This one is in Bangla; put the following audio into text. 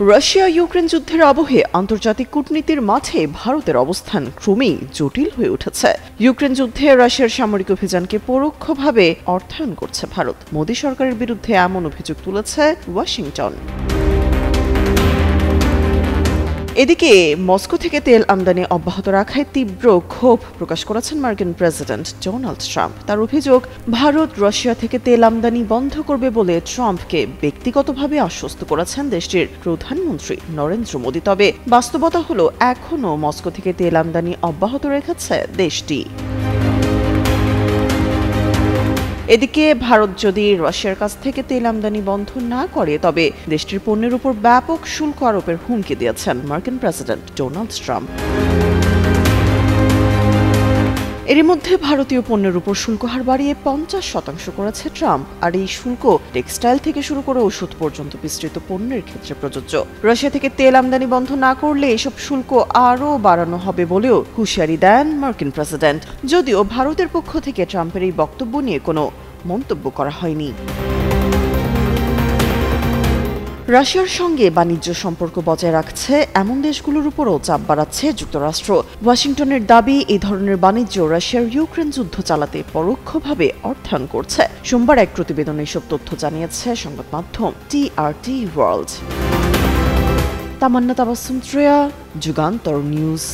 রাশিয়া ইউক্রেন যুদ্ধের আবহে আন্তর্জাতিক কূটনীতির মাঠে ভারতের অবস্থান ক্রমেই জটিল হয়ে উঠেছে। ইউক্রেন যুদ্ধে রাশিয়ার সামরিক অভিযানকে পরোক্ষভাবে অর্থায়ন করছে ভারত। মোদী সরকারের বিরুদ্ধে এমন অভিযোগ তুলেছে ওয়াশিংটন। এদিকে মস্কো থেকে তেল আমদানি অব্যাহত রাখায় তীব্র ক্ষোভ প্রকাশ করেছেন মার্কিন প্রেসিডেন্ট ডোনাল্ড ট্রাম্প। তার অভিযোগ, ভারত রাশিয়া থেকে তেল আমদানি বন্ধ করবে বলে ট্রাম্পকে ব্যক্তিগতভাবে আশ্বস্ত করেছেন দেশটির প্রধানমন্ত্রী নরেন্দ্র মোদী। তবে বাস্তবতা হলো, এখনও মস্কো থেকে তেল আমদানি অব্যাহত রেখেছে দেশটি। এদিকে ভারত যদি রাশিয়ার কাছ থেকে তেল আমদানি বন্ধ না করে তবে দেশটির পণ্যের উপর ব্যাপক শুল্ক আরোপের হুমকি দিয়েছেন মার্কিন প্রেসিডেন্ট ডোনাল্ড ট্রাম্প। এরই মধ্যে ভারতীয় পণ্যের উপর শুল্ক হার বাড়িয়ে 50% করেছে ট্রাম্প। আর এই শুল্ক টেক্সটাইল থেকে শুরু করে ওষুধ পর্যন্ত বিস্তৃত পণ্যের ক্ষেত্রে প্রযোজ্য। রাশিয়া থেকে তেল আমদানি বন্ধ না করলে এসব শুল্ক আরও বাড়ানো হবে বলেও হুঁশিয়ারি দেন মার্কিন প্রেসিডেন্ট। যদিও ভারতের পক্ষ থেকে ট্রাম্পের এই বক্তব্য নিয়ে কোনো মন্তব্য করা হয়নি। রাশিয়ার সঙ্গে বাণিজ্য সম্পর্ক বজায় রাখছে এমন দেশগুলোর উপরও চাপ বাড়াচ্ছে যুক্তরাষ্ট্র। ওয়াশিংটনের দাবি, এই ধরনের বাণিজ্য রাশিয়ার ইউক্রেন যুদ্ধ চালাতে পরোক্ষভাবে অর্থায়ন করছে। সোমবার এক প্রতিবেদনে এসব তথ্য জানিয়েছে সংবাদ মাধ্যম টিআরটি ওয়ার্ল্ড। তামান্না তাবাসসুম, যুগান্তর নিউজ।